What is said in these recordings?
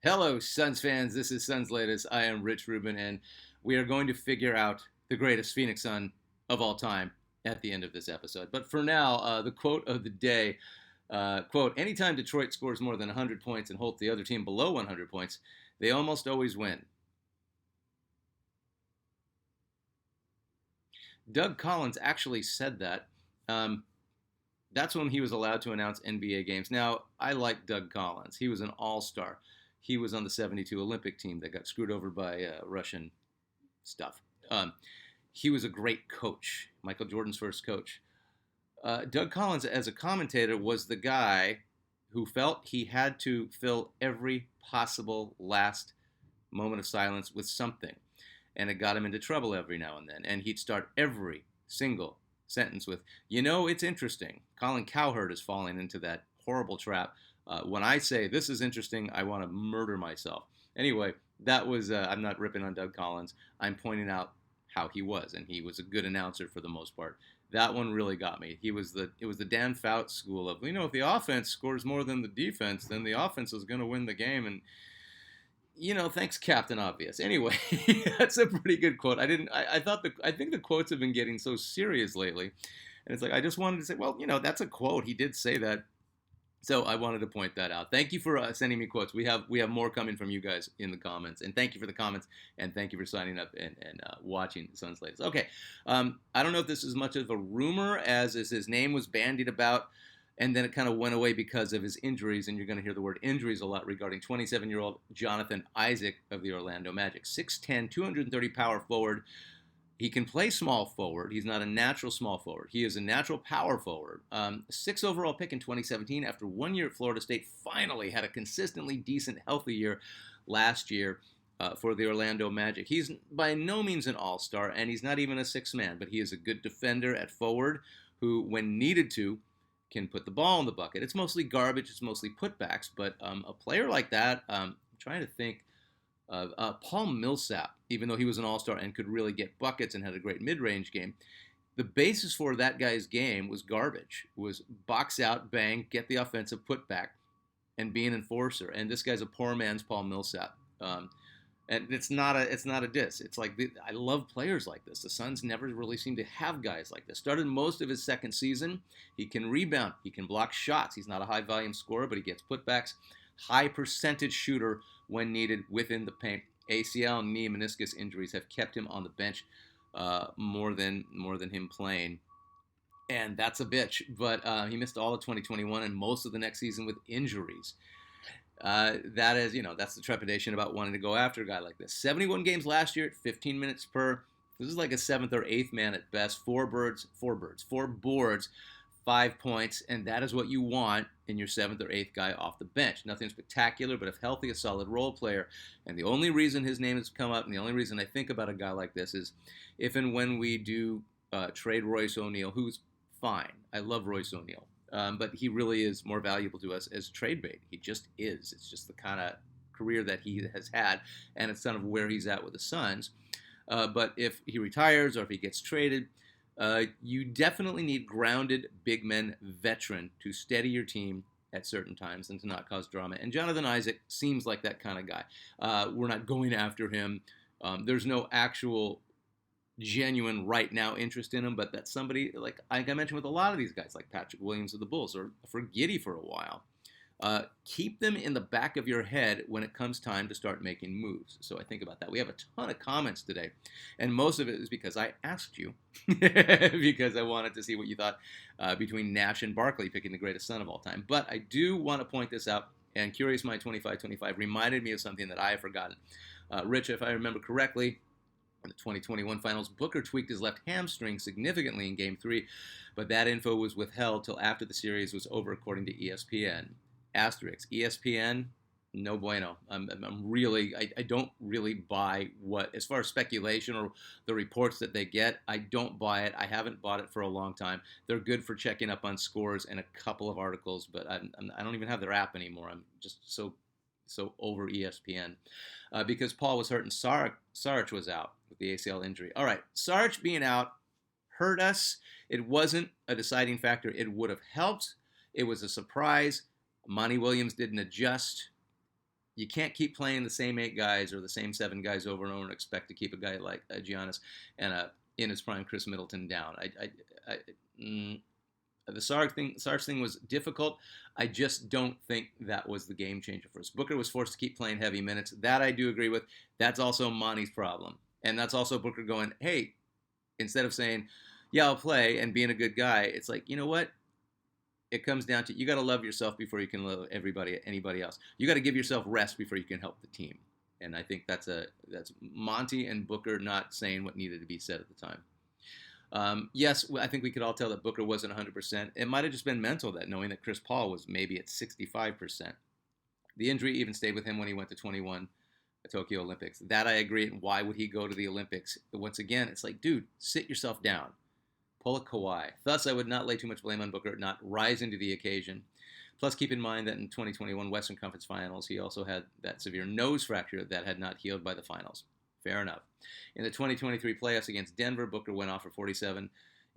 Hello, Suns fans. This is Suns Latest. I am Rich Rubin, and we are going to figure out the greatest Phoenix Sun of all time at the end of this episode. But for now, the quote of the day, quote, anytime Detroit scores more than 100 points and holds the other team below 100 points, they almost always win. Doug Collins actually said that. That's when he was allowed to announce NBA games. Now, I like Doug Collins. He was an all-star. He was on the 72 Olympic team that got screwed over by Russian stuff. He was a great coach, Michael Jordan's first coach. Doug Collins, as a commentator, was the guy who felt he had to fill every possible last moment of silence with something. And it got him into trouble every now and then. And he'd start every single sentence with, it's interesting. Colin Cowherd is falling into that horrible trap. When I say this is interesting, I want to murder myself. Anyway, that was, I'm not ripping on Doug Collins. I'm pointing out how he was, and he was a good announcer for the most part. That one really got me. It was the Dan Fouts school of, if the offense scores more than the defense, then the offense is going to win the game. And thanks, Captain Obvious. Anyway, that's a pretty good quote. I think the quotes have been getting so serious lately. And it's like, I just wanted to say, well, that's a quote. He did say that. So I wanted to point that out. Thank you for sending me quotes. We have more coming from you guys in the comments. And thank you for the comments. And thank you for signing up and watching Suns Latest. Okay. I don't know if this is much of a rumor as his name was bandied about. And then it kind of went away because of his injuries, and you're going to hear the word injuries a lot regarding 27-year-old Jonathan Isaac of the Orlando Magic. 6'10", 230 power forward. He can play small forward. He's not a natural small forward. He is a natural power forward. 6th overall pick in 2017 after 1 year at Florida State. Finally had a consistently decent, healthy year last year for the Orlando Magic. He's by no means an all-star, and he's not even a sixth man, but he is a good defender at forward who, when needed to, can put the ball in the bucket. It's mostly garbage. It's mostly putbacks. But a player like that, I'm trying to think of Paul Millsap, even though he was an all-star and could really get buckets and had a great mid-range game. The basis for that guy's game was garbage. It was box out, bang, get the offensive putback, and be an enforcer. And this guy's a poor man's Paul Millsap. And it's not a diss. It's like I love players like this. The Suns never really seem to have guys like this. Started most of his second season. He can rebound. He can block shots. He's not a high volume scorer, but he gets putbacks. High percentage shooter when needed within the paint. ACL and knee meniscus injuries have kept him on the bench more than him playing. And that's a bitch. But he missed all of 2021 and most of the next season with injuries. That is, that's the trepidation about wanting to go after a guy like this. 71 games last year at 15 minutes per. This is like a seventh or eighth man at best. Four boards, 5 points, and that is what you want in your seventh or eighth guy off the bench. Nothing spectacular, but if healthy, a solid role player. And the only reason his name has come up, and the only reason I think about a guy like this is if and when we do trade Royce O'Neal, who's fine. I love Royce O'Neal. But he really is more valuable to us as trade bait. He just is. It's just the kind of career that he has had, and it's kind of where he's at with the Suns. But if he retires or if he gets traded, you definitely need grounded big men veteran to steady your team at certain times and to not cause drama. And Jonathan Isaac seems like that kind of guy. We're not going after him. There's no actual genuine right now interest in him, but that's somebody like I mentioned with a lot of these guys like Patrick Williams of the Bulls or for Giddey for a while. Keep them in the back of your head when it comes time to start making moves. So I think about that. We have a ton of comments today, and most of it is because I asked you because I wanted to see what you thought between Nash and Barkley picking the greatest Sun of all time. But I do want to point this out, and Curious Mind 2525 reminded me of something that I have forgotten. Rich, if I remember correctly, in the 2021 finals, Booker tweaked his left hamstring significantly in Game 3, but that info was withheld till after the series was over, according to ESPN. Asterisk, ESPN, no bueno. I don't really buy what, as far as speculation or the reports that they get, I don't buy it. I haven't bought it for a long time. They're good for checking up on scores and a couple of articles, but I don't even have their app anymore. I'm just so over ESPN because Paul was hurt and Sarge was out with the ACL injury. All right, Sarge being out hurt us. It wasn't a deciding factor. It would have helped. It was a surprise. Monty Williams didn't adjust. You can't keep playing the same 8 guys or the same 7 guys over and over and expect to keep a guy like Giannis and in his prime Chris Middleton down. The Sarge thing was difficult. I just don't think that was the game changer for us. Booker was forced to keep playing heavy minutes. That I do agree with. That's also Monty's problem. And that's also Booker going, hey, instead of saying, yeah, I'll play and being a good guy, it's like, you know what? It comes down to you got to love yourself before you can love anybody else. You got to give yourself rest before you can help the team. And I think that's Monty and Booker not saying what needed to be said at the time. Yes, I think we could all tell that Booker wasn't 100%. It might have just been mental, that knowing that Chris Paul was maybe at 65%. The injury even stayed with him when he went to 21 at Tokyo Olympics. That I agree. And why would he go to the Olympics? Once again, it's like, dude, sit yourself down. Pull a Kawhi. Thus, I would not lay too much blame on Booker not rising to the occasion. Plus, keep in mind that in 2021 Western Conference Finals, he also had that severe nose fracture that had not healed by the finals. Fair enough. In the 2023 playoffs against Denver, Booker went off for 47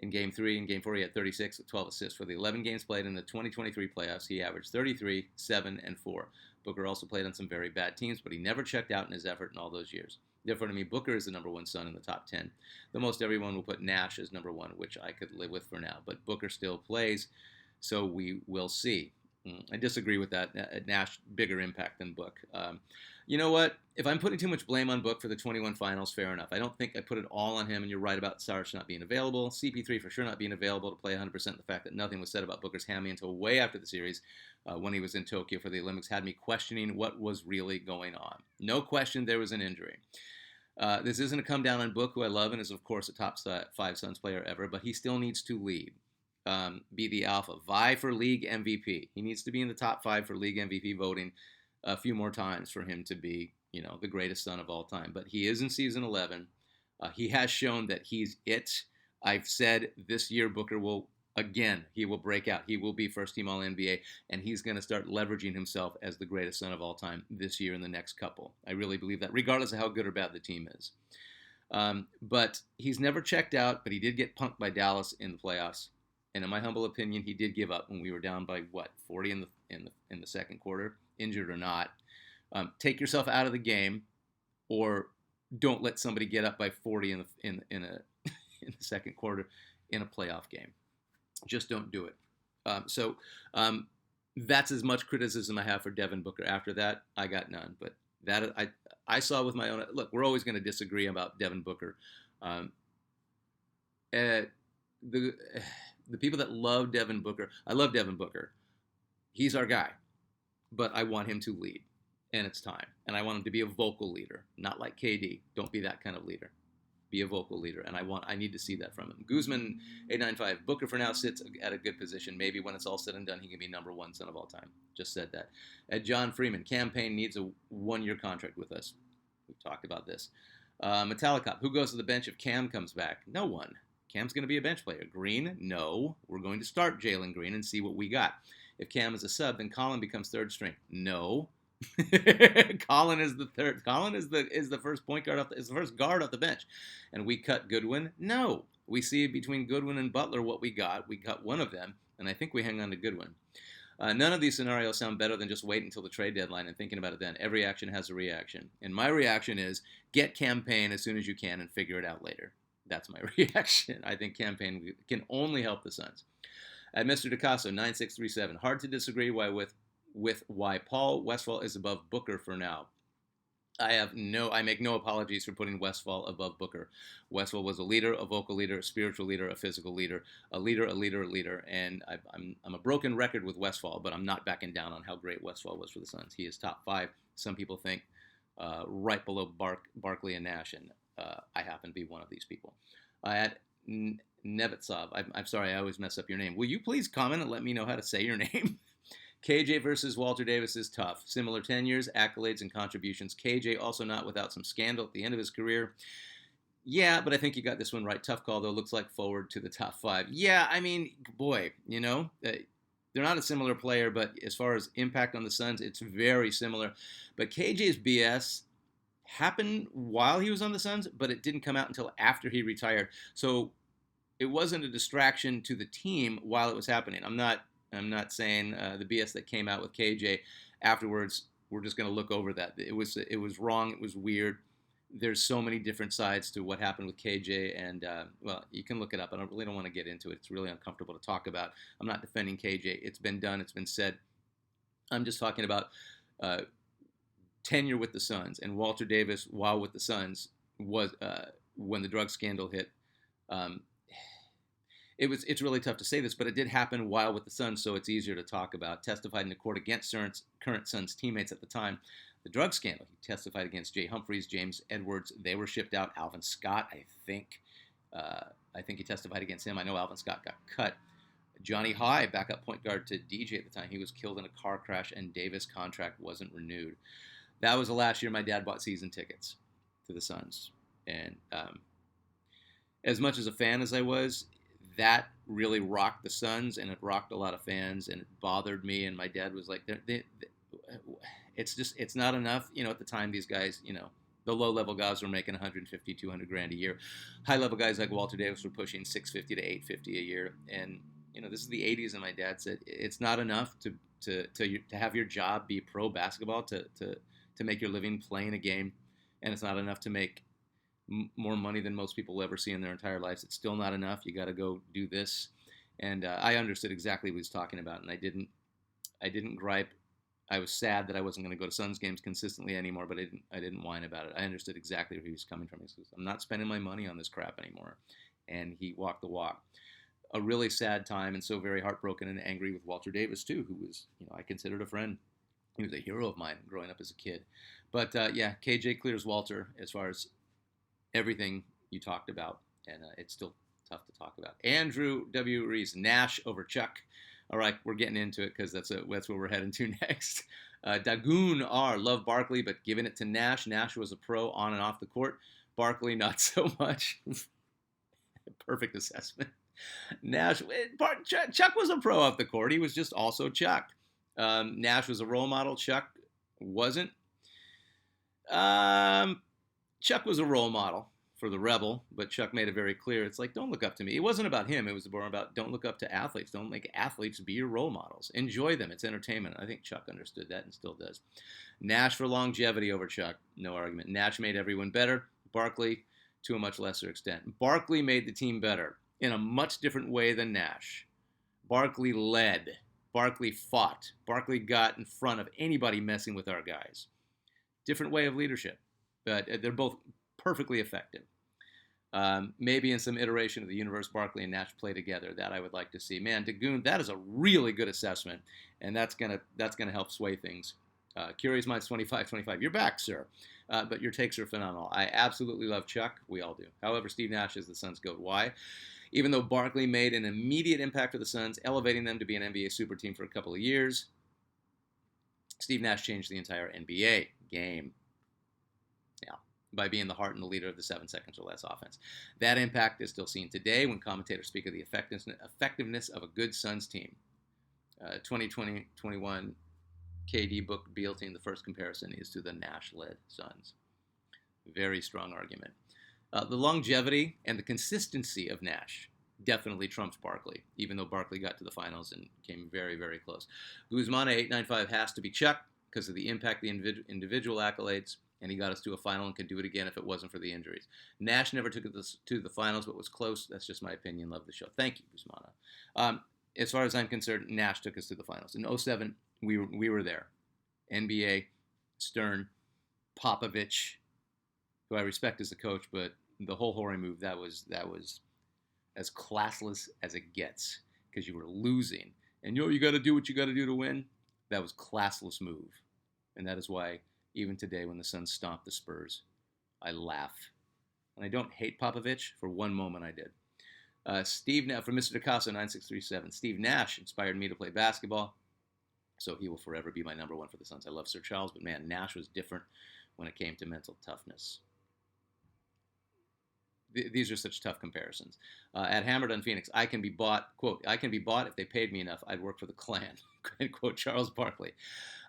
in Game 3. In Game 4, he had 36 with 12 assists. For the 11 games played in the 2023 playoffs, he averaged 33, 7, and 4. Booker also played on some very bad teams, but he never checked out in his effort in all those years. Therefore, to me, Booker is the number 1 Sun in the top 10. The most everyone will put Nash as number 1, which I could live with for now. But Booker still plays, so we will see. I disagree with that. Nash, bigger impact than Book. You know what? If I'm putting too much blame on Book for the 21 finals, fair enough. I don't think I put it all on him, and you're right about Sarge not being available. CP3 for sure not being available to play 100%. The fact that nothing was said about Booker's hammy until way after the series when he was in Tokyo for the Olympics had me questioning what was really going on. No question there was an injury. This isn't a come down on Book, who I love and is, of course, a top 5 Suns player ever, but he still needs to lead. Be the alpha, vie for league MVP. He needs to be in the top 5 for league MVP voting a few more times for him to be, the greatest Sun of all time. But he is in season 11. He has shown that he's it. I've said this year Booker he will break out. He will be first team All-NBA, and he's going to start leveraging himself as the greatest Sun of all time this year and the next couple. I really believe that, regardless of how good or bad the team is. But he's never checked out, but he did get punked by Dallas in the playoffs. And in my humble opinion, he did give up when we were down by 40 in the second quarter, injured or not. Take yourself out of the game, or don't let somebody get up by 40 in the second quarter in a playoff game. Just don't do it. So that's as much criticism I have for Devin Booker. After that, I got none. But that I saw with my own. Look, we're always going to disagree about Devin Booker. The people that love Devin Booker, I love Devin Booker. He's our guy, but I want him to lead, and it's time. And I want him to be a vocal leader, not like KD. Don't be that kind of leader. Be a vocal leader, and I need to see that from him. Guzman 895. Booker for now sits at a good position. Maybe when it's all said and done, he can be number 1 Sun of all time. Just said that. John Freeman. Campaign needs a 1-year contract with us. We've talked about this. Metallicop. Who goes to the bench if Cam comes back? No one. Cam's going to be a bench player. Green? No. We're going to start Jalen Green and see what we got. If Cam is a sub, then Colin becomes third string. No. Colin is the third. Colin is the first point guard is the first guard off the bench, and we cut Goodwin. No, we see between Goodwin and Butler what we got. We cut one of them, and I think we hang on to Goodwin. None of these scenarios sound better than just waiting until the trade deadline and thinking about it then. Every action has a reaction, and my reaction is get campaign as soon as you can and figure it out later. That's my reaction. I think campaign can only help the Suns. At Mr. DeCasso 9637, hard to disagree with why Paul Westphal is above Booker for now. I make no apologies for putting Westphal above Booker. Westphal was a leader, a vocal leader, a spiritual leader, a physical leader, a leader, and I'm a broken record with Westphal, but I'm not backing down on how great Westphal was for the Suns. He is top 5. Some people think right below Barkley and Nash, and I happen to be one of these people. At Nevetsov, I'm sorry, I always mess up your name. Will you please comment and let me know how to say your name? KJ versus Walter Davis is tough. Similar tenures, accolades, and contributions. KJ also not without some scandal at the end of his career. Yeah, but I think you got this one right. Tough call, though. Looks like forward to the top 5. Yeah, I mean, boy, they're not a similar player, but as far as impact on the Suns, it's very similar. But KJ's BS happened while he was on the Suns, but it didn't come out until after he retired. So it wasn't a distraction to the team while it was happening. I'm not saying the BS that came out with KJ afterwards we're just going to look over that. It was wrong. It was weird. There's so many different sides to what happened with KJ, and well, you can look it up. I don't want to get into it. It's really uncomfortable to talk about. I'm not defending KJ. It's been done. It's been said. I'm just talking about tenure with the Suns, and Walter Davis, while with the Suns, was when the drug scandal hit. It's really tough to say this, but it did happen while with the Suns, so it's easier to talk about. Testified in the court against current Suns teammates at the time. The drug scandal. He testified against Jay Humphries, James Edwards. They were shipped out. Alvin Scott, I think he testified against him. I know Alvin Scott got cut. Johnny High, backup point guard to DJ at the time, he was killed in a car crash, and Davis' contract wasn't renewed. That was the last year my dad bought season tickets to the Suns. And as much as a fan as I was, that really rocked the Suns, and it rocked a lot of fans, and it bothered me. And my dad was like, it's not enough. At the time, these guys, the low-level guys were making $150, $200 a year. High-level guys like Walter Davis were pushing $650 to $850 a year. And this is the '80s, and my dad said it's not enough to have your job be pro basketball, to make your living playing a game, and it's not enough to make more money than most people will ever see in their entire lives. It's still not enough. You got to go do this. And I understood exactly what he was talking about, and I didn't gripe. I was sad that I wasn't going to go to Suns games consistently anymore, but I didn't whine about it. I understood exactly where he was coming from. He says, I'm not spending my money on this crap anymore. And he walked the walk. A really sad time, and so very heartbroken and angry with Walter Davis, too, who was, I considered a friend. He was a hero of mine growing up as a kid. But, yeah, KJ clears Walter as far as everything you talked about, and it's still tough to talk about. Andrew W. Reese, Nash over Chuck. All right, we're getting into it because that's where we're heading to next. Dagoon R. Love Barkley, but giving it to Nash. Nash was a pro on and off the court. Barkley, not so much. Perfect assessment. Nash, Chuck was a pro off the court. He was just also Chuck. Nash was a role model. Chuck wasn't. Chuck was a role model for the Rebel, but Chuck made it very clear. It's like, don't look up to me. It wasn't about him. It was more about don't look up to athletes. Don't make athletes be your role models. Enjoy them. It's entertainment. I think Chuck understood that and still does. Nash for longevity over Chuck. No argument. Nash made everyone better. Barkley, to a much lesser extent. Barkley made the team better in a much different way than Nash. Barkley led. Barkley fought. Barkley got in front of anybody messing with our guys. Different way of leadership, but they're both perfectly effective. Maybe in some iteration of the universe, Barkley and Nash play together. That I would like to see. Man, Dagoon, that is a really good assessment, and that's gonna help sway things. Curious Minds 25. You're back, sir. But your takes are phenomenal. I absolutely love Chuck. We all do. However, Steve Nash is the Suns' GOAT. Why? Even though Barkley made an immediate impact for the Suns, elevating them to be an NBA super team for a couple of years, Steve Nash changed the entire NBA game. Yeah, by being the heart and the leader of the 7 seconds or less offense. That impact is still seen today when commentators speak of the effectiveness of a good Suns team. 2020-21 KD booked Beal team. The first comparison is to the Nash-led Suns. Very strong argument. The longevity and the consistency of Nash definitely trumps Barkley, even though Barkley got to the finals and came very, very close. Guzman 895 has to be Chuck because of the impact, the individual accolades, and he got us to a final and could do it again if it wasn't for the injuries. Nash never took it to the finals, but was close. That's just my opinion. Love the show. Thank you, Guzman. As far as I'm concerned, Nash took us to the finals. In 2007, we were there. NBA, Stern, Popovich, who I respect as a coach, but the whole Horry move, that was as classless as it gets because you were losing. And you got to do what you got to do to win. That was classless move. And that is why even today when the Suns stomp the Spurs, I laugh. And I don't hate Popovich. For one moment I did. Steve Nash, from Mr. DeCasso 9637. Steve Nash inspired me to play basketball. So he will forever be my number one for the Suns. I love Sir Charles, but man, Nash was different when it came to mental toughness. These are such tough comparisons. At Hammered on Phoenix, I can be bought, quote, I can be bought if they paid me enough. I'd work for the Klan, quote, Charles Barkley.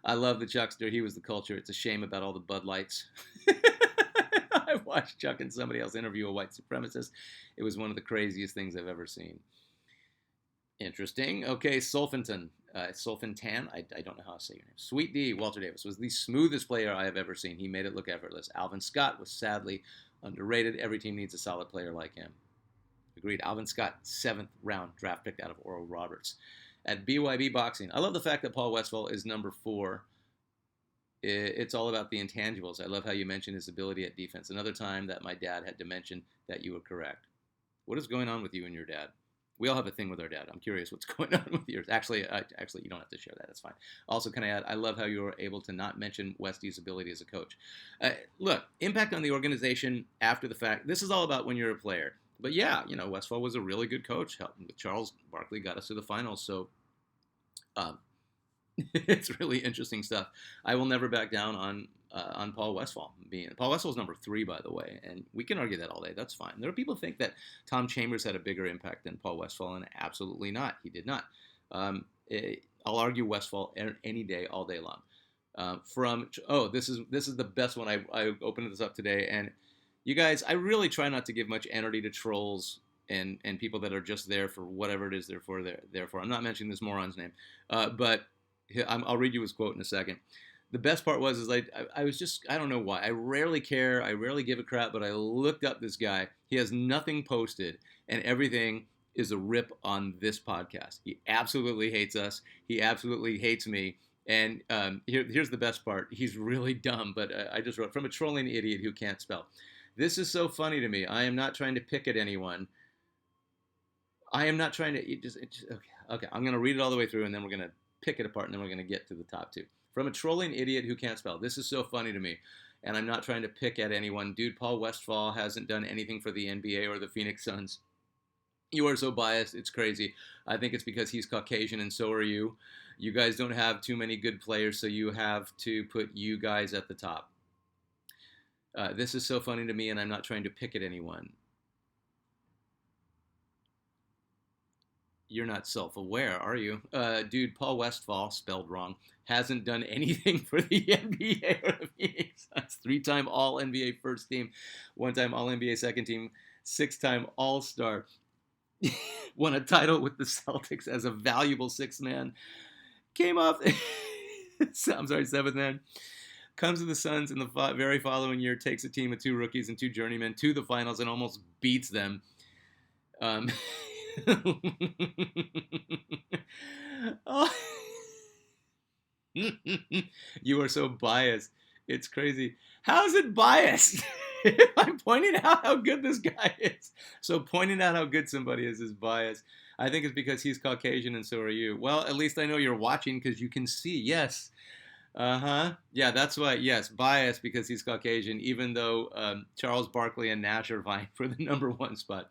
I love the Chuckster. He was the culture. It's a shame about all the Bud Lights. I watched Chuck and somebody else interview a white supremacist. It was one of the craziest things I've ever seen. Interesting. Okay, Solfantan. I don't know how to say your name. Sweet D. Walter Davis was the smoothest player I have ever seen. He made it look effortless. Alvin Scott was sadly underrated. Every team needs a solid player like him. Agreed. Alvin Scott, 7th round draft pick out of Oral Roberts. At BYB Boxing, I love the fact that Paul Westphal is number 4. It's all about the intangibles. I love how you mentioned his ability at defense. Another time that my dad had to mention that you were correct. What is going on with you and your dad? We all have a thing with our dad. I'm curious what's going on with yours. Actually, you don't have to share that. That's fine. Also, can I add, I love how you were able to not mention Westy's ability as a coach. Look, impact on the organization after the fact. This is all about when you're a player. But yeah, Westphal was a really good coach. Helping with Charles Barkley got us to the finals. So it's really interesting stuff. I will never back down on Paul Westphal. Paul Westphal's number 3, by the way, and we can argue that all day. That's fine. There are people who think that Tom Chambers had a bigger impact than Paul Westphal, and absolutely not. He did not. I'll argue Westphal any day, all day long. This is the best one. I opened this up today, and you guys, I really try not to give much energy to trolls and people that are just there for whatever it is they're for. I'm not mentioning this moron's name, but I'll read you his quote in a second. The best part was I was just, I don't know why. I rarely care. I rarely give a crap, but I looked up this guy. He has nothing posted, and everything is a rip on this podcast. He absolutely hates us. He absolutely hates me. And here's the best part. He's really dumb, but I just wrote, from a trolling idiot who can't spell. This is so funny to me. I am not trying to pick at anyone. I am not trying to, okay. I'm going to read it all the way through, and then we're going to pick it apart, and then we're going to get to the top 2. From a trolling idiot who can't spell. This is so funny to me, and I'm not trying to pick at anyone. Dude, Paul Westphal hasn't done anything for the NBA or the Phoenix Suns. You are so biased, it's crazy. I think it's because he's Caucasian, and so are you. You guys don't have too many good players, so you have to put you guys at the top. This is so funny to me, and I'm not trying to pick at anyone. You're not self-aware, are you? Dude, Paul Westphal, spelled wrong, hasn't done anything for the NBA or the Phoenix Suns. 3-time All-NBA first team, 1-time All-NBA second team, 6-time All-Star. Won a title with the Celtics as a valuable 6th man. Came off, 7th man. Comes to the Suns in the very following year, takes a team of 2 rookies and 2 journeymen to the finals and almost beats them. Oh. You are so biased. It's crazy. How is it biased? I'm pointing out how good this guy is. So pointing out how good somebody is biased. I think it's because he's Caucasian and so are you. Well, at least I know you're watching because you can see. Yes. Yeah, that's why. Yes, biased because he's Caucasian, even though Charles Barkley and Nash are vying for the number 1 spot.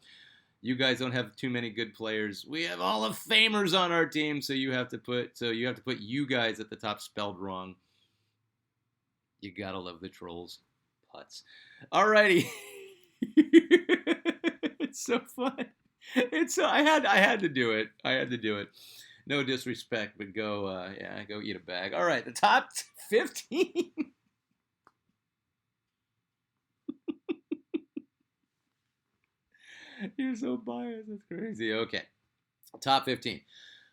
You guys don't have too many good players. We have Hall of Famers on our team, so you have to put you guys at the top, spelled wrong. You gotta love the trolls, putz. Alrighty, it's so fun. I had to do it. No disrespect, but go eat a bag. All right, the top 15. You're so biased. That's crazy. Okay. Top 15.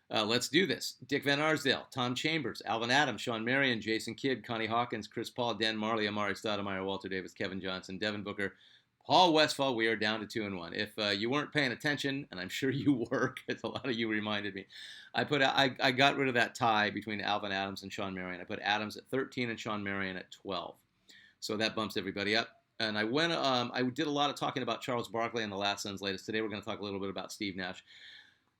Let's do this. Dick Van Arsdale, Tom Chambers, Alvin Adams, Sean Marion, Jason Kidd, Connie Hawkins, Chris Paul, Dan Marley, Amari Stoudemire, Walter Davis, Kevin Johnson, Devin Booker, Paul Westphal. We are down to 2-1. If you weren't paying attention, and I'm sure you were, because a lot of you reminded me, I got rid of that tie between Alvin Adams and Sean Marion. I put Adams at 13 and Sean Marion at 12. So that bumps everybody up. And I did a lot of talking about Charles Barkley and the Last Suns latest. Today we're going to talk a little bit about Steve Nash.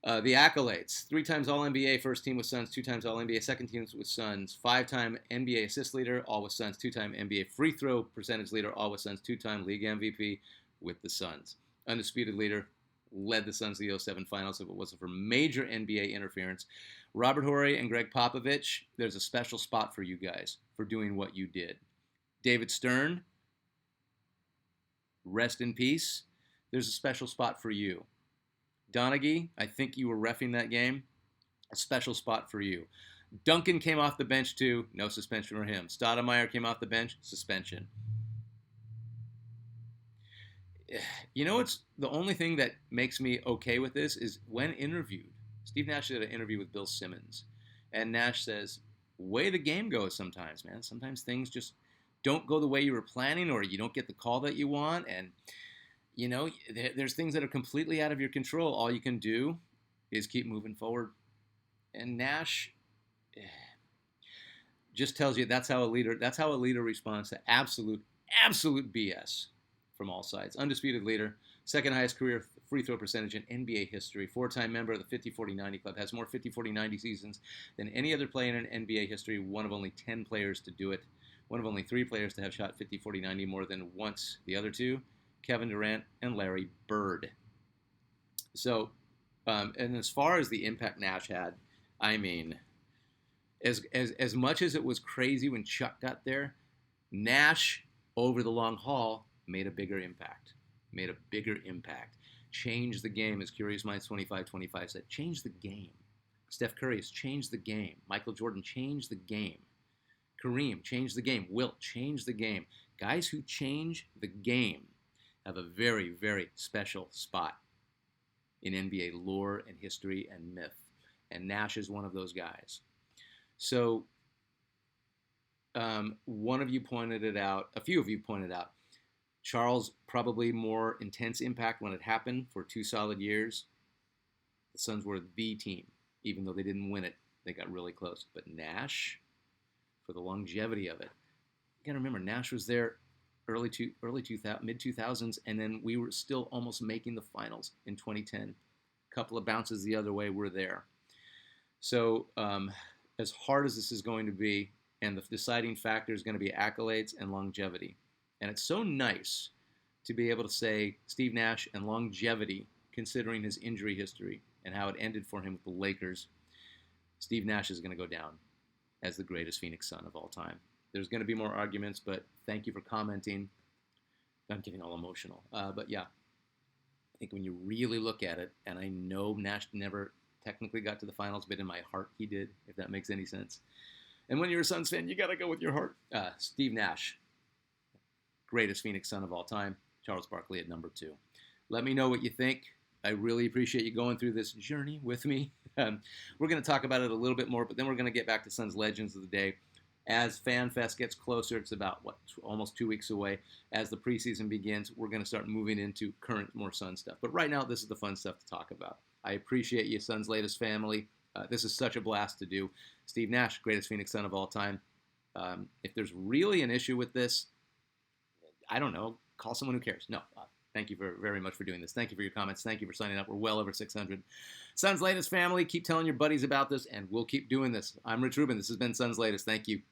The accolades: 3 times All-NBA first team with Suns, 2 times All-NBA second teams with Suns, 5-time NBA assist leader, all with Suns, 2-time NBA free throw percentage leader, all with Suns, 2-time league MVP with the Suns. Undisputed leader, led the Suns to the 07 finals if it wasn't for major NBA interference. Robert Horry and Greg Popovich, there's a special spot for you guys for doing what you did. David Stern, rest in peace. There's a special spot for you. Donaghy, I think you were reffing that game. A special spot for you. Duncan came off the bench too. No suspension for him. Stoudemire came off the bench. Suspension. You know what's the only thing that makes me okay with this is when interviewed. Steve Nash did an interview with Bill Simmons, and Nash says, way the game goes sometimes, man. Sometimes things just don't go the way you were planning, or you don't get the call that you want, and there's things that are completely out of your control. All you can do is keep moving forward. And Nash just tells you that's how a leader responds to absolute BS from all sides. Undisputed leader, second highest career free throw percentage in NBA history, four-time member of the 50-40-90 club, has more 50-40-90 seasons than any other player in NBA history, one of only 10 players to do it, one of only 3 players to have shot 50-40-90 more than once. The other 2, Kevin Durant and Larry Bird. So, and as far as the impact Nash had, I mean, as much as it was crazy when Chuck got there, Nash, over the long haul, made a bigger impact. Changed the game, as Curious Minds 2525 said. Changed the game. Steph Curry has changed the game. Michael Jordan changed the game. Kareem changed the game. Wilt changed the game. Guys who change the game have a very, very special spot in NBA lore and history and myth. And Nash is one of those guys. So one of you pointed it out, a few of you pointed out, Charles, probably more intense impact when it happened for 2 solid years. The Suns were the team. Even though they didn't win it, they got really close. But Nash, for the longevity of it, you got to remember, Nash was there mid-2000s, and then we were still almost making the finals in 2010. A couple of bounces the other way, we're there. So as hard as this is going to be, and the deciding factor is going to be accolades and longevity. And it's so nice to be able to say Steve Nash and longevity, considering his injury history and how it ended for him with the Lakers. Steve Nash is going to go down as the greatest Phoenix Sun of all time. There's going to be more arguments, but thank you for commenting. I'm getting all emotional. But yeah, I think when you really look at it, and I know Nash never technically got to the finals, but in my heart he did, if that makes any sense. And when you're a Suns fan, you got to go with your heart. Steve Nash, greatest Phoenix Sun of all time. Charles Barkley at number 2. Let me know what you think. I really appreciate you going through this journey with me. We're going to talk about it a little bit more, but then we're going to get back to Suns Legends of the Day. As FanFest gets closer, it's about, almost 2 weeks away. As the preseason begins, we're going to start moving into current, more Suns stuff. But right now, this is the fun stuff to talk about. I appreciate you, Suns latest family. This is such a blast to do. Steve Nash, greatest Phoenix Sun of all time. If there's really an issue with this, I don't know, call someone who cares. No, thank you very much for doing this. Thank you for your comments. Thank you for signing up. We're well over 600. Suns Latest family, keep telling your buddies about this, and we'll keep doing this. I'm Rich Rubin. This has been Suns Latest. Thank you.